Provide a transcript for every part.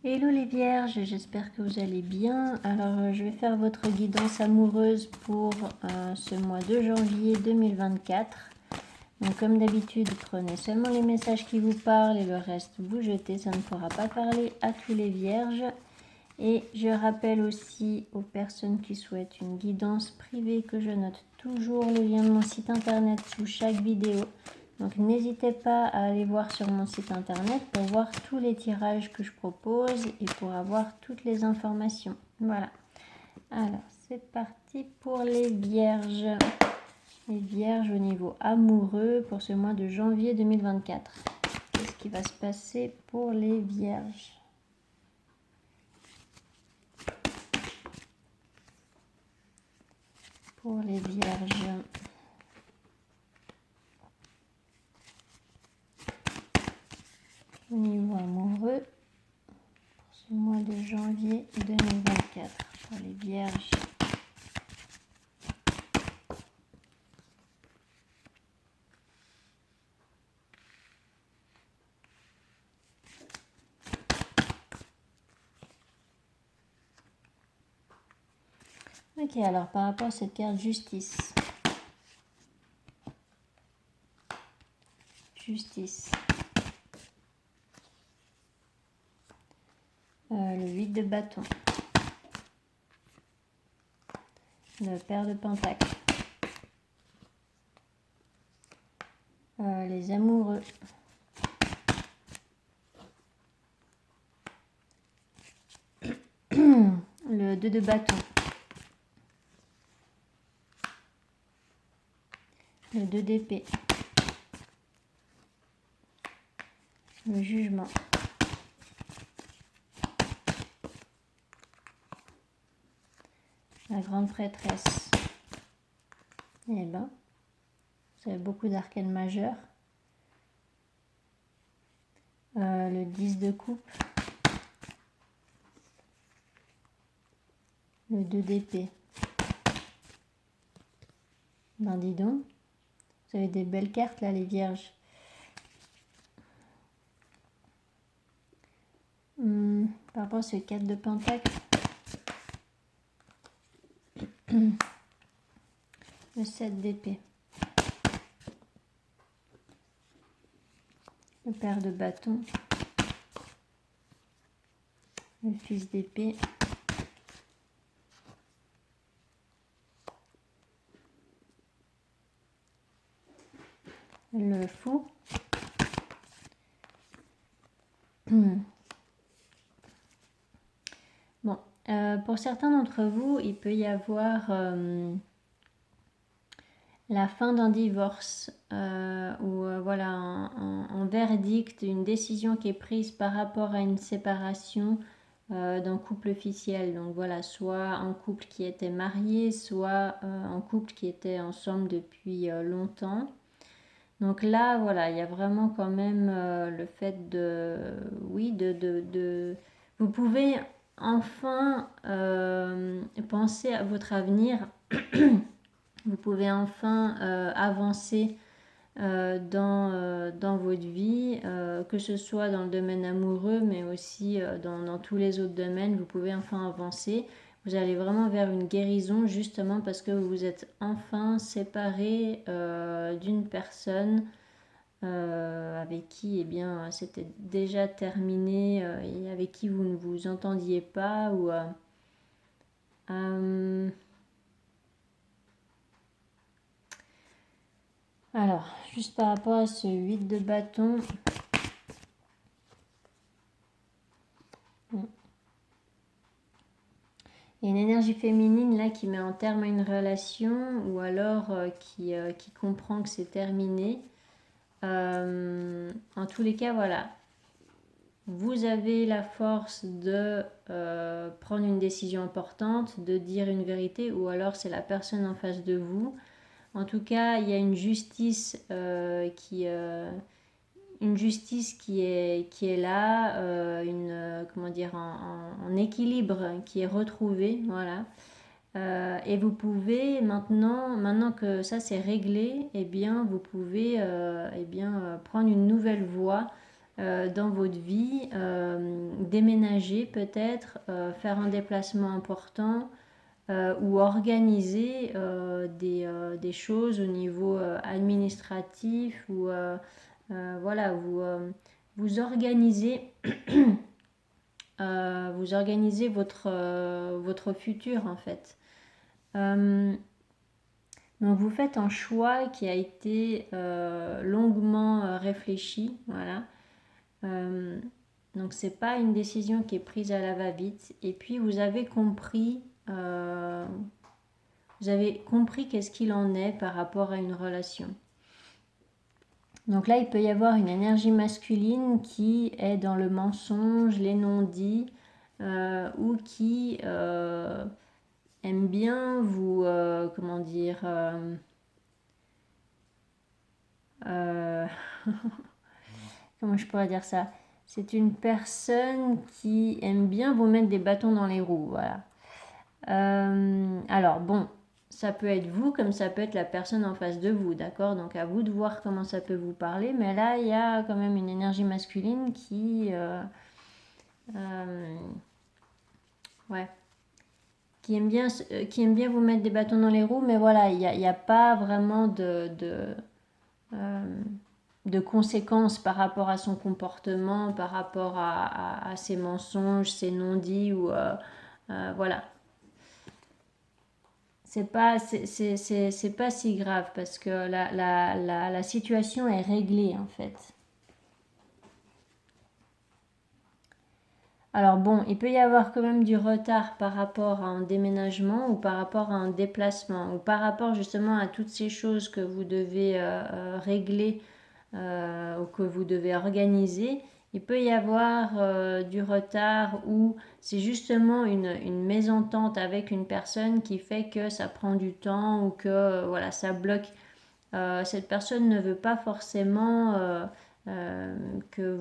Hello les vierges, j'espère que vous allez bien. Alors je vais faire votre guidance amoureuse pour ce mois de janvier 2024. Donc comme d'habitude, prenez seulement les messages qui vous parlent et le reste vous jetez, ça ne pourra pas parler à tous les vierges. Et je rappelle aussi aux personnes qui souhaitent une guidance privée que je note toujours le lien de mon site internet sous chaque vidéo. Donc n'hésitez pas à aller voir sur mon site internet pour voir tous les tirages que je propose et pour avoir toutes les informations. Voilà. Alors c'est parti pour les vierges. Les vierges au niveau amoureux pour ce mois de janvier 2024. Qu'est-ce qui va se passer pour les vierges ? Pour les vierges. Au niveau amoureux, pour ce mois de janvier 2024, pour les vierges. Ok, alors par rapport à cette carte justice. Justice. Le 8 de bâton. Le paire de pentacles. Les amoureux. Le 2 de bâton. Le 2 d'épée. Le jugement. La grande prêtresse. Eh ben, vous avez beaucoup d'arcanes majeures. Le 10 de coupe. Le 2 d'épée. Ben dis donc, vous avez des belles cartes là les vierges. Par rapport à ce 4 de pentacle. Le 7 d'épée. Le paire de bâton. Le fils d'épée. Le fou. Bon, pour certains d'entre vous, il peut y avoir la fin d'un divorce ou voilà un verdict, une décision qui est prise par rapport à une séparation d'un couple officiel. Donc voilà, soit un couple qui était marié, soit un couple qui était ensemble depuis longtemps. Donc là, voilà, il y a vraiment quand même le fait de, oui, vous pouvez enfin penser à votre avenir. Vous pouvez enfin avancer dans votre vie, que ce soit dans le domaine amoureux, mais aussi dans tous les autres domaines. Vous pouvez enfin avancer. Vous allez vraiment vers une guérison justement parce que vous vous êtes enfin séparé d'une personne avec qui bien, c'était déjà terminé et avec qui vous ne vous entendiez pas. Alors, juste par rapport à ce 8 de bâton. Il y a une énergie féminine là qui met en terme à une relation ou alors qui comprend que c'est terminé. En tous les cas, voilà. Vous avez la force de prendre une décision importante, de dire une vérité ou alors c'est la personne en face de vous. En tout cas, il y a une justice qui est là, comment dire, en équilibre qui est retrouvé, voilà. Et vous pouvez maintenant que ça c'est réglé, eh bien vous pouvez prendre une nouvelle voie dans votre vie, déménager peut-être, faire un déplacement important ou organiser des choses au niveau administratif ou voilà, vous organisez, vous organisez votre futur en fait. Donc vous faites un choix qui a été longuement réfléchi, voilà. Donc c'est pas une décision qui est prise à la va-vite. Et puis vous avez compris qu'est-ce qu'il en est par rapport à une relation. Donc là, il peut y avoir une énergie masculine qui est dans le mensonge, les non-dits, ou qui aime bien vous, comment dire, comment je pourrais dire ça? C'est une personne qui aime bien vous mettre des bâtons dans les roues, voilà. Alors bon, ça peut être vous comme ça peut être la personne en face de vous, d'accord? Donc à vous de voir comment ça peut vous parler, mais là il y a quand même une énergie masculine ouais, qui aime bien vous mettre des bâtons dans les roues, mais voilà, il y a pas vraiment de conséquences par rapport à son comportement, par rapport à ses mensonges, ses non-dits ou voilà. C'est pas si grave parce que la situation est réglée en fait. Alors bon, il peut y avoir quand même du retard par rapport à un déménagement ou par rapport à un déplacement ou par rapport justement à toutes ces choses que vous devez régler ou que vous devez organiser. Il peut y avoir du retard ou c'est justement une mésentente avec une personne qui fait que ça prend du temps ou que voilà, ça bloque. Cette personne ne veut pas forcément que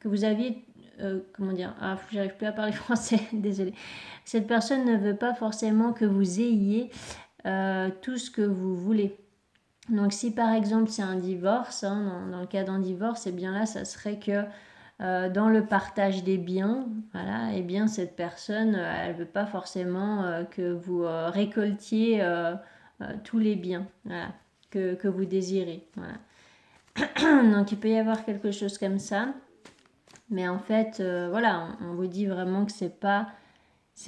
vous aviez, comment dire, j'arrive plus à parler français, désolé. Cette personne ne veut pas forcément que vous ayez tout ce que vous voulez. Donc si par exemple c'est un divorce, hein, dans le cas d'un divorce, et bien là ça serait que dans le partage des biens, voilà, et bien cette personne, elle veut pas forcément que vous récoltiez tous les biens, voilà, que vous désirez, voilà. Donc il peut y avoir quelque chose comme ça, mais en fait, voilà, on vous dit vraiment que c'est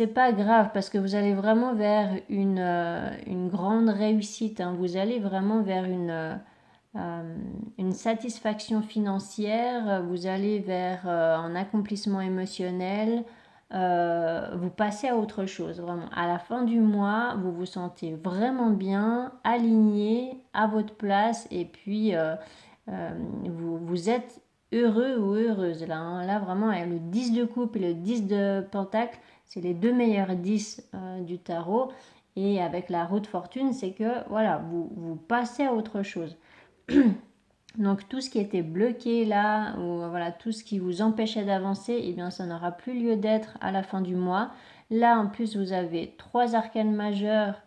pas grave parce que vous allez vraiment vers une grande réussite, hein. Vous allez vraiment vers une satisfaction financière, vous allez vers un accomplissement émotionnel, vous passez à autre chose, vraiment. À la fin du mois, vous vous sentez vraiment bien, aligné à votre place et puis vous êtes heureux ou heureuse là, hein. Là vraiment, le 10 de coupe et le 10 de pentacle, c'est les deux meilleurs 10 du tarot. Et avec la roue de fortune, c'est que voilà, vous passez à autre chose. Donc tout ce qui était bloqué là, ou voilà, tout ce qui vous empêchait d'avancer, eh bien ça n'aura plus lieu d'être à la fin du mois. Là en plus vous avez 3 arcanes majeures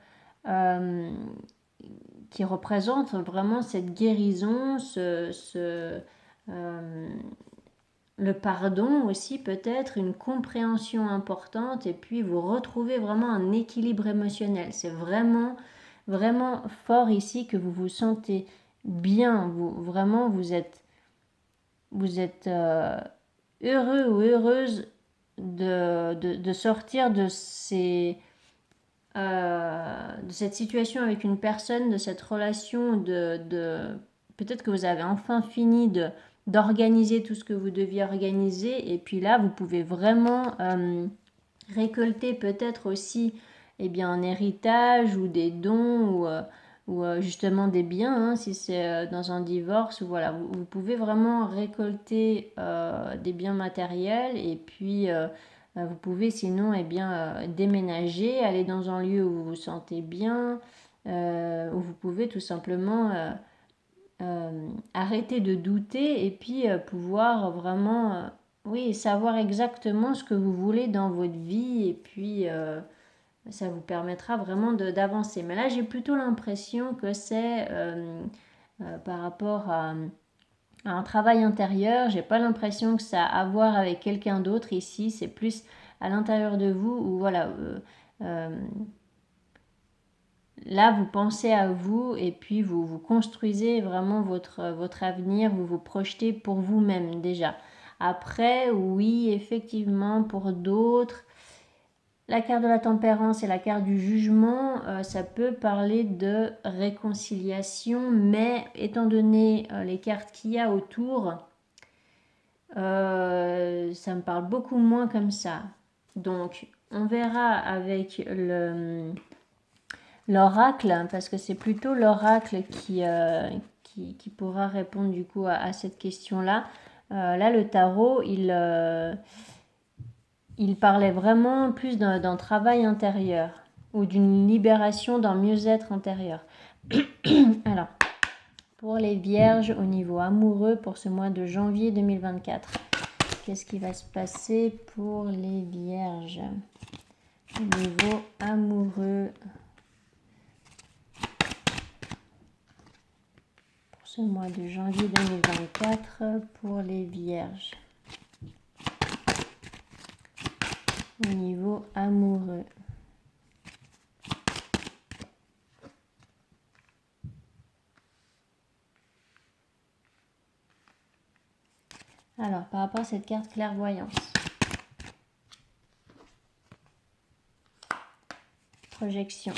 qui représentent vraiment cette guérison, le pardon aussi peut-être, une compréhension importante et puis vous retrouvez vraiment un équilibre émotionnel. C'est vraiment, vraiment fort ici que vous vous sentez bien, vraiment vous êtes heureux ou heureuse de sortir de cette situation avec une personne, de cette relation, peut-être que vous avez enfin fini d'organiser tout ce que vous deviez organiser et puis là vous pouvez vraiment récolter peut-être aussi un héritage ou des dons ou justement des biens, hein, si c'est dans un divorce. Voilà, vous pouvez vraiment récolter des biens matériels et puis vous pouvez sinon déménager, aller dans un lieu où vous vous sentez bien, où vous pouvez tout simplement arrêter de douter et puis pouvoir vraiment oui, savoir exactement ce que vous voulez dans votre vie et puis ça vous permettra vraiment d'avancer. Mais là, j'ai plutôt l'impression que c'est par rapport un travail intérieur. J'ai pas l'impression que ça a à voir avec quelqu'un d'autre ici. C'est plus à l'intérieur de vous où voilà. Là, vous pensez à vous et puis vous construisez vraiment votre avenir, vous vous projetez pour vous-même déjà. Après, oui, effectivement, pour d'autres, la carte de la tempérance et la carte du jugement, ça peut parler de réconciliation, mais étant donné les cartes qu'il y a autour, ça me parle beaucoup moins comme ça. Donc, on verra avec l'oracle, parce que c'est plutôt l'oracle qui pourra répondre du coup à cette question-là. Là, le tarot, il parlait vraiment plus d'un travail intérieur ou d'une libération, d'un mieux-être intérieur. Alors, pour les vierges au niveau amoureux pour ce mois de janvier 2024, qu'est-ce qui va se passer pour les vierges au niveau amoureux pour ce mois de janvier 2024 pour les vierges au niveau amoureux? Alors, par rapport à cette carte clairvoyance, projection,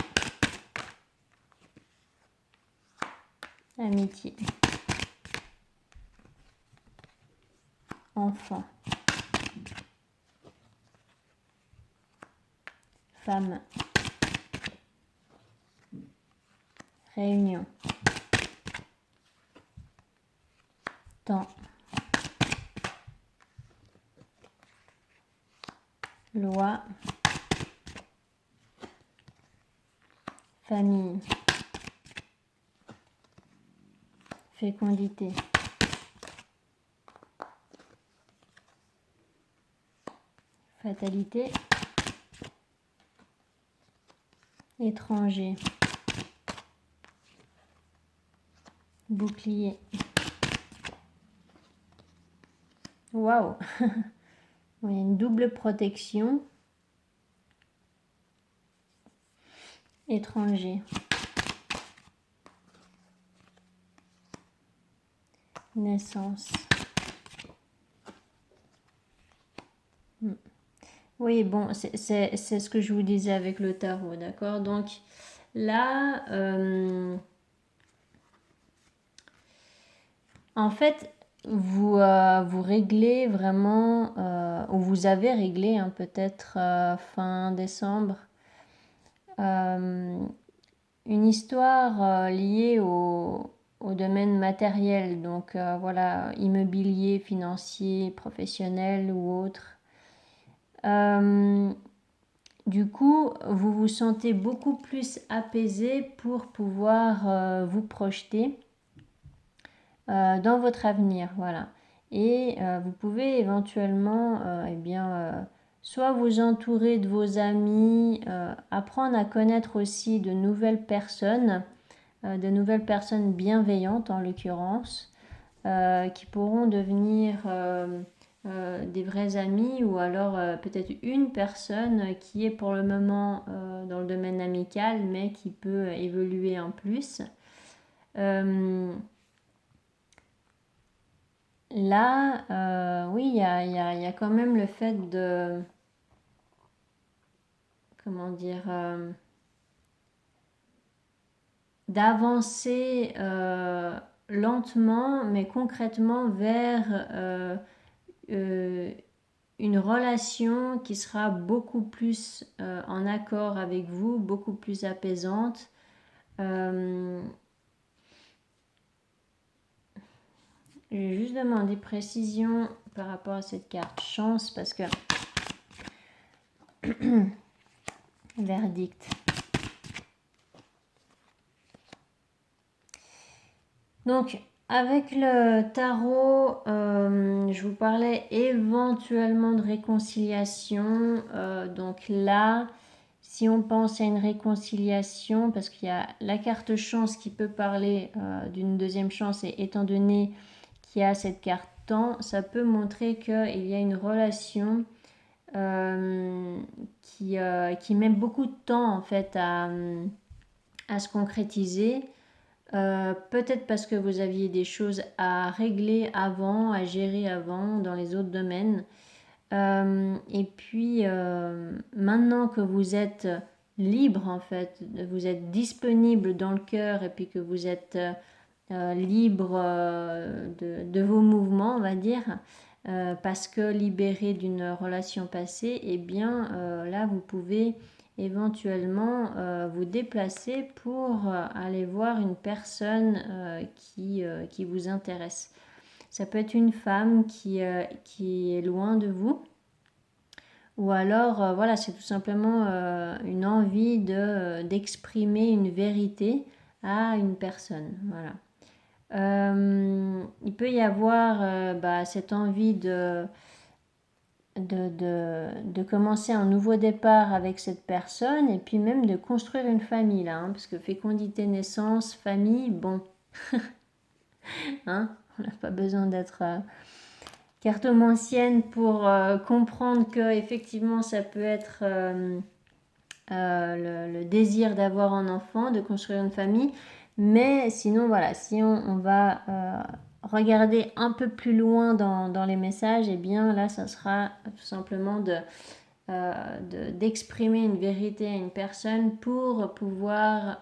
amitié, enfant, femme, réunion, temps, loi, famille, fécondité, fatalité, étranger, bouclier. Waouh! Il y a une double protection. Étranger. Naissance. Oui, bon, c'est ce que je vous disais avec le tarot, d'accord? Donc là, en fait, vous réglez vraiment, ou vous avez réglé peut-être fin décembre, une histoire liée au domaine matériel, donc voilà, immobilier, financier, professionnel ou autre. Du coup, vous vous sentez beaucoup plus apaisé pour pouvoir vous projeter dans votre avenir, voilà. Et vous pouvez éventuellement, soit vous entourer de vos amis, apprendre à connaître aussi de nouvelles personnes bienveillantes en l'occurrence, qui pourront devenir des vrais amis, ou alors peut-être une personne qui est pour le moment dans le domaine amical mais qui peut évoluer en plus. Là, oui, il y a quand même le fait de, comment dire, d'avancer lentement mais concrètement vers une relation qui sera beaucoup plus en accord avec vous, beaucoup plus apaisante. Je vais juste demander précision par rapport à cette carte chance parce que verdict. Donc avec le tarot, je vous parlais éventuellement de réconciliation. Donc là, si on pense à une réconciliation, parce qu'il y a la carte chance qui peut parler d'une deuxième chance, et étant donné qui a cette carte temps, ça peut montrer qu'il y a une relation qui met beaucoup de temps en fait à se concrétiser. Peut-être parce que vous aviez des choses à régler avant, à gérer avant dans les autres domaines. Et puis maintenant que vous êtes libre en fait, vous êtes disponible dans le cœur et puis que vous êtes libre de vos mouvements, on va dire, parce que libéré d'une relation passée, et bien là vous pouvez éventuellement vous déplacer pour aller voir une personne qui vous intéresse. Ça peut être une femme qui est loin de vous, ou alors voilà, c'est tout simplement une envie d'exprimer une vérité à une personne. Voilà. Il peut y avoir cette envie de commencer un nouveau départ avec cette personne et puis même de construire une famille là, hein, parce que fécondité, naissance, famille, bon, hein, on n'a pas besoin d'être cartomancienne pour comprendre que effectivement ça peut être le désir d'avoir un enfant, de construire une famille, mais sinon voilà, si on va regarder un peu plus loin dans les messages, et eh bien là ça sera tout simplement d'exprimer une vérité à une personne pour pouvoir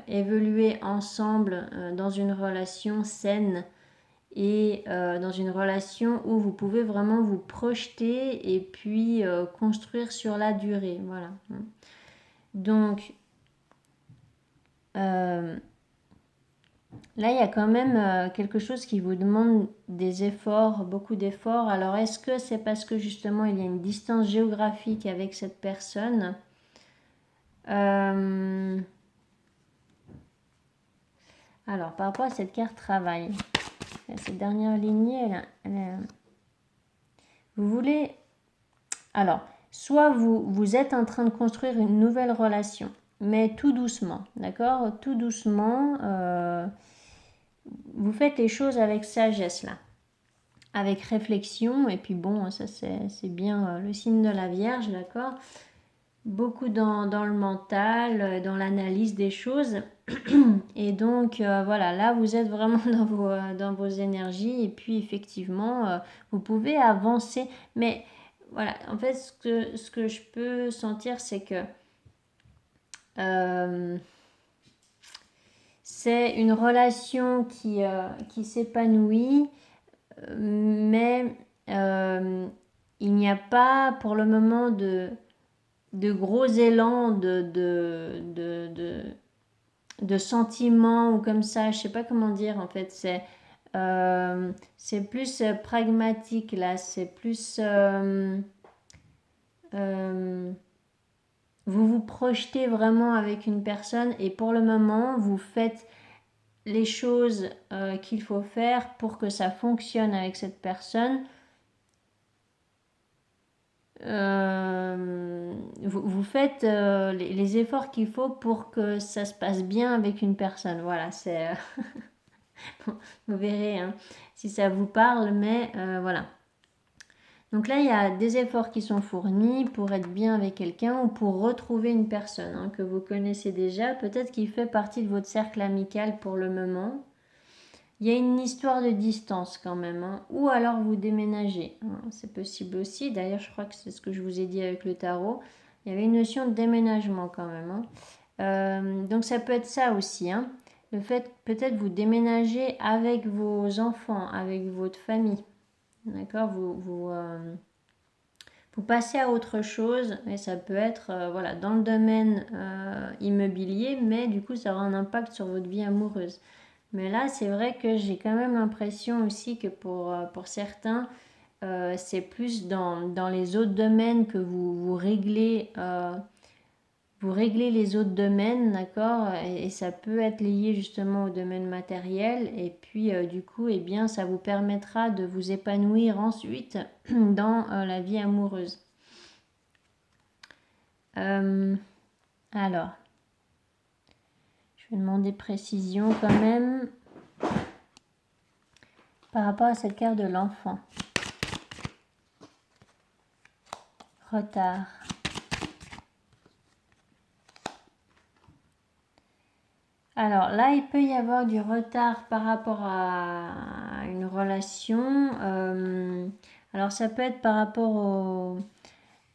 évoluer ensemble dans une relation saine et dans une relation où vous pouvez vraiment vous projeter et puis construire sur la durée. Voilà. Donc là, il y a quand même quelque chose qui vous demande des efforts, beaucoup d'efforts. Alors, est-ce que c'est parce que justement, il y a une distance géographique avec cette personne Alors, par rapport à cette carte travail, cette dernière lignée, vous voulez... Alors, soit vous êtes en train de construire une nouvelle relation, mais tout doucement, d'accord? Tout doucement... vous faites les choses avec sagesse là, avec réflexion, et puis bon, ça c'est bien le signe de la Vierge, d'accord? Beaucoup dans le mental, dans l'analyse des choses, et donc voilà, là vous êtes vraiment dans vos énergies, et puis effectivement, vous pouvez avancer, mais voilà, en fait ce que je peux sentir, c'est que c'est une relation qui s'épanouit, mais il n'y a pas pour le moment de gros élans de sentiments ou comme ça, je sais pas comment dire en fait, c'est plus pragmatique là, c'est plus vous vous projetez vraiment avec une personne et pour le moment vous faites les choses qu'il faut faire pour que ça fonctionne avec cette personne. Vous faites les efforts qu'il faut pour que ça se passe bien avec une personne. Voilà, c'est bon, vous verrez hein, si ça vous parle, mais voilà. Donc là, il y a des efforts qui sont fournis pour être bien avec quelqu'un ou pour retrouver une personne hein, que vous connaissez déjà, peut-être qu'il fait partie de votre cercle amical pour le moment. Il y a une histoire de distance quand même, hein. Ou alors vous déménagez, hein. C'est possible aussi. D'ailleurs, je crois que c'est ce que je vous ai dit avec le tarot. Il y avait une notion de déménagement quand même, hein. Donc ça peut être ça aussi, hein. Le fait peut-être vous déménager avec vos enfants, avec votre famille. D'accord, vous passez à autre chose et ça peut être voilà, dans le domaine immobilier, mais du coup ça aura un impact sur votre vie amoureuse. Mais là, c'est vrai que j'ai quand même l'impression aussi que pour certains, c'est plus dans les autres domaines que vous réglez les autres domaines, d'accord? Et ça peut être lié justement au domaine matériel. Et puis, du coup, eh bien, ça vous permettra de vous épanouir ensuite dans la vie amoureuse. Alors, je vais demander précision quand même. par rapport à cette carte de l'enfant. Retard. Alors là, il peut y avoir du retard par rapport à une relation. Alors ça peut être par rapport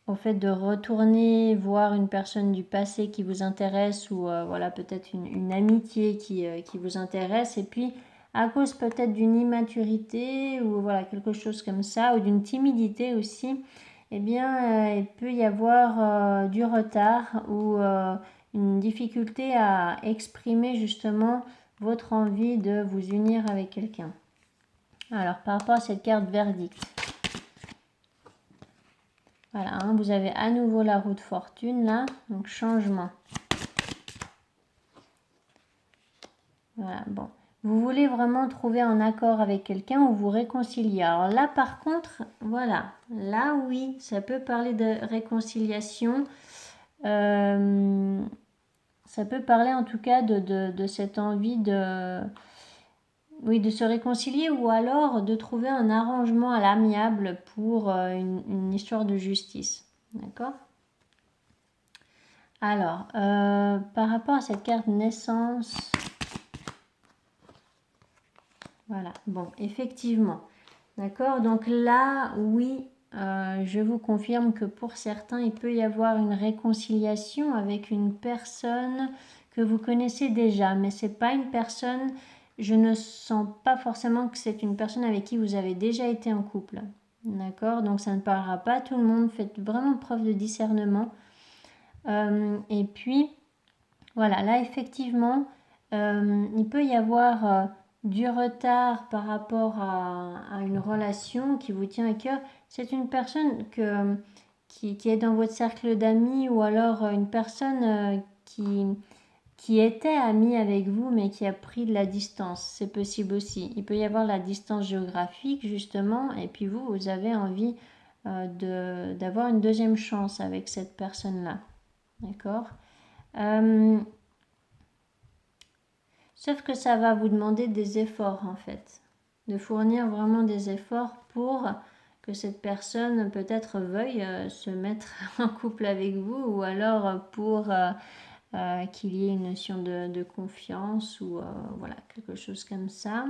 au fait de retourner voir une personne du passé qui vous intéresse ou voilà, peut-être une amitié qui vous intéresse. Et puis à cause peut-être d'une immaturité ou voilà, quelque chose comme ça, ou d'une timidité aussi, eh bien il peut y avoir du retard ou une difficulté à exprimer justement votre envie de vous unir avec quelqu'un. Alors par rapport à cette carte verdict, voilà, hein, vous avez à nouveau la roue de fortune là, donc changement. Voilà, bon. Vous voulez vraiment trouver un accord avec quelqu'un ou vous réconcilier. Alors là par contre, voilà, là oui, ça peut parler de réconciliation. Ça peut parler en tout cas de cette envie de se réconcilier ou alors de trouver un arrangement à l'amiable pour une histoire de justice. D'accord ? Alors, par rapport à cette carte naissance, voilà, bon, effectivement. D'accord ? Donc là, oui, je vous confirme que pour certains, il peut y avoir une réconciliation avec une personne que vous connaissez déjà, mais c'est pas une personne, je ne sens pas forcément que c'est une personne avec qui vous avez déjà été en couple. D'accord ? Donc ça ne parlera pas à tout le monde, faites vraiment preuve de discernement. Et puis, voilà, là effectivement, il peut y avoir du retard par rapport à une relation qui vous tient à cœur. C'est une personne qui est dans votre cercle d'amis ou alors une personne qui était amie avec vous mais qui a pris de la distance. C'est possible aussi. Il peut y avoir la distance géographique justement et puis vous avez envie d'avoir une deuxième chance avec cette personne-là. D'accord ? Sauf que ça va vous demander des efforts en fait, de fournir vraiment des efforts pour que cette personne peut-être veuille se mettre en couple avec vous ou alors pour qu'il y ait une notion de confiance ou voilà, quelque chose comme ça.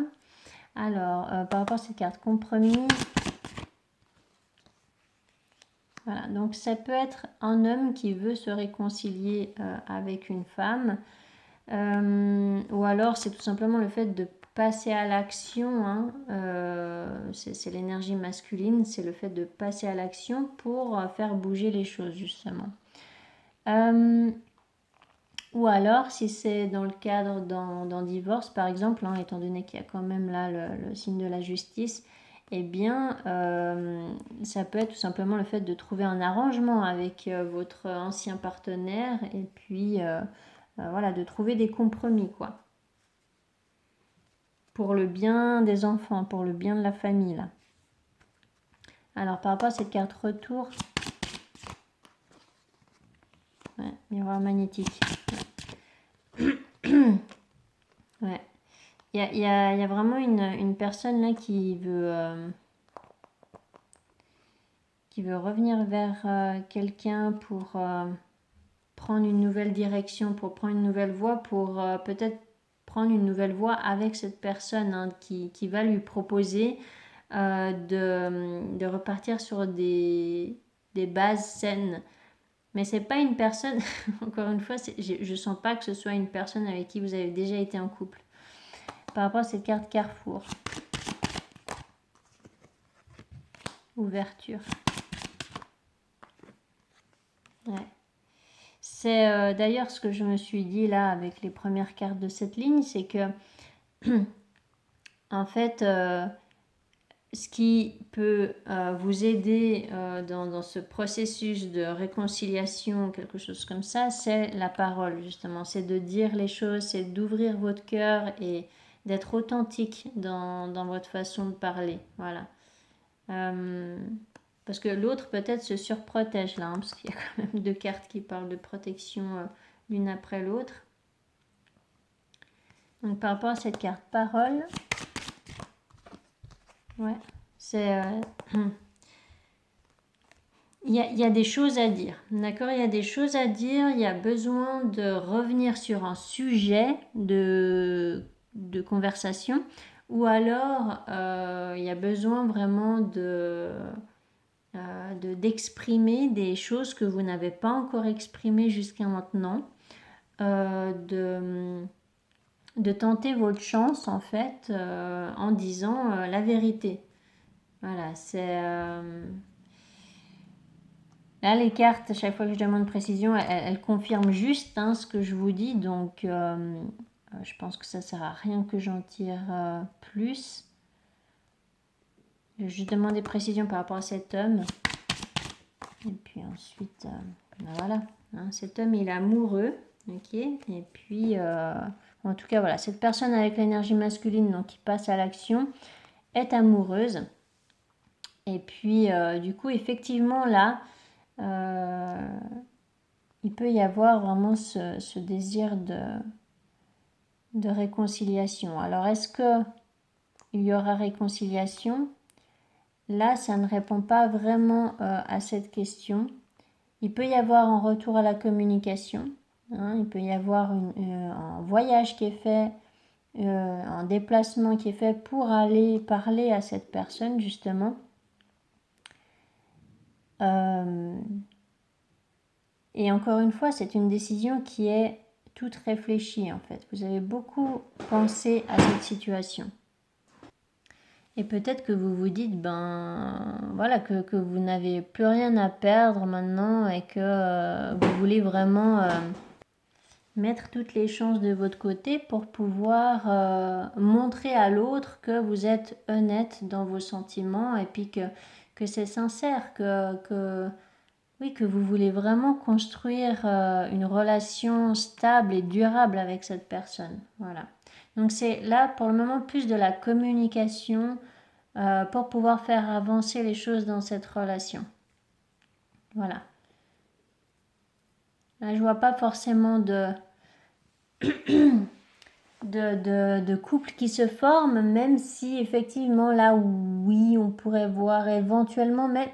Alors, par rapport à cette carte compromis, voilà, donc ça peut être un homme qui veut se réconcilier avec une femme. Ou alors c'est tout simplement le fait de passer à l'action, hein, c'est l'énergie masculine, c'est le fait de passer à l'action pour faire bouger les choses justement. Ou alors si c'est dans le cadre d'un divorce par exemple, hein, étant donné qu'il y a quand même là le signe de la justice, eh bien ça peut être tout simplement le fait de trouver un arrangement avec votre ancien partenaire et puis voilà, de trouver des compromis, quoi. Pour le bien des enfants, pour le bien de la famille, là. Alors, par rapport à cette carte retour, ouais, miroir magnétique. Ouais. Il y a vraiment une personne là qui veut revenir vers quelqu'un pour prendre une nouvelle direction, pour prendre une nouvelle voie, pour peut-être prendre une nouvelle voie avec cette personne hein, qui va lui proposer de repartir sur des bases saines. Mais c'est pas une personne, encore une fois, je sens pas que ce soit une personne avec qui vous avez déjà été en couple. Par rapport à cette carte Carrefour. Ouverture. Ouais. C'est d'ailleurs ce que je me suis dit là avec les premières cartes de cette ligne, c'est que en fait, ce qui peut vous aider dans ce processus de réconciliation, quelque chose comme ça, c'est la parole justement, c'est de dire les choses, c'est d'ouvrir votre cœur et d'être authentique dans votre façon de parler, voilà. Parce que l'autre peut-être se surprotège là, hein, parce qu'il y a quand même deux cartes qui parlent de protection l'une après l'autre. Donc par rapport à cette carte parole, Ouais, c'est... il y a des choses à dire, d'accord? Il y a des choses à dire, il y a besoin de revenir sur un sujet de conversation, ou alors il y a besoin vraiment d'exprimer des choses que vous n'avez pas encore exprimées jusqu'à maintenant, de tenter votre chance en fait en disant la vérité. Voilà, c'est... Là, les cartes, à chaque fois que je demande précision, elles confirment juste ce que je vous dis. Donc, je pense que ça ne sert à rien que j'en tire plus. Je vais juste demander précision par rapport à cet homme. Et puis ensuite, ben voilà. Cet homme, il est amoureux. Ok. Et puis, en tout cas, voilà. Cette personne avec l'énergie masculine, donc qui passe à l'action, est amoureuse. Et puis, du coup, effectivement, là... il peut y avoir vraiment ce désir de réconciliation. Alors, est-ce qu'il y aura réconciliation? Là, ça ne répond pas vraiment à cette question. Il peut y avoir un retour à la communication. Il peut y avoir un voyage qui est fait, un déplacement qui est fait pour aller parler à cette personne, justement. Et encore une fois, c'est une décision qui est toute réfléchie en fait. Vous avez beaucoup pensé à cette situation. Et peut-être que vous vous dites, voilà, que vous n'avez plus rien à perdre maintenant et que vous voulez vraiment mettre toutes les chances de votre côté pour pouvoir montrer à l'autre que vous êtes honnête dans vos sentiments et puis que c'est sincère, oui, que vous voulez vraiment construire une relation stable et durable avec cette personne. Voilà. Donc c'est là pour le moment plus de la communication pour pouvoir faire avancer les choses dans cette relation. Voilà. Là, je vois pas forcément de couple qui se forme, même si effectivement là, oui, on pourrait voir éventuellement, mais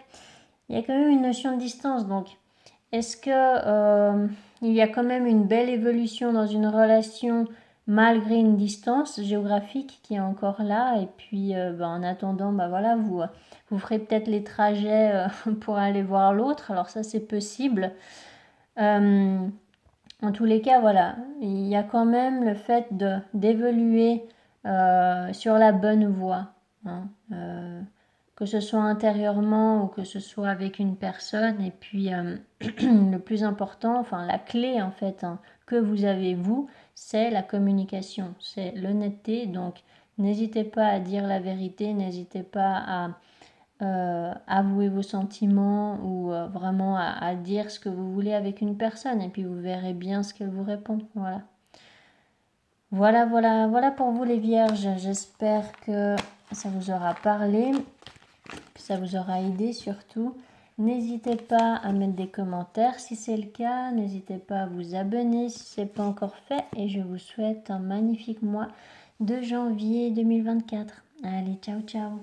il y a quand même une notion de distance. Donc, est-ce que il y a quand même une belle évolution dans une relation malgré une distance géographique qui est encore là? Et puis, en attendant, voilà, vous ferez peut-être les trajets pour aller voir l'autre. Alors ça, c'est possible. En tous les cas, voilà, il y a quand même le fait d'évoluer sur la bonne voie. Que ce soit intérieurement ou que ce soit avec une personne. Et puis, le plus important, enfin la clé en fait que vous avez vous, c'est la communication, c'est l'honnêteté. Donc, n'hésitez pas à dire la vérité, n'hésitez pas à avouer vos sentiments ou vraiment à dire ce que vous voulez avec une personne. Et puis, vous verrez bien ce qu'elle vous répond. Voilà. Voilà pour vous les vierges. J'espère que ça vous aura parlé. Ça vous aura aidé surtout. N'hésitez pas à mettre des commentaires si c'est le cas. N'hésitez pas à vous abonner si ce n'est pas encore fait. Et je vous souhaite un magnifique mois de janvier 2024. Allez, ciao ciao.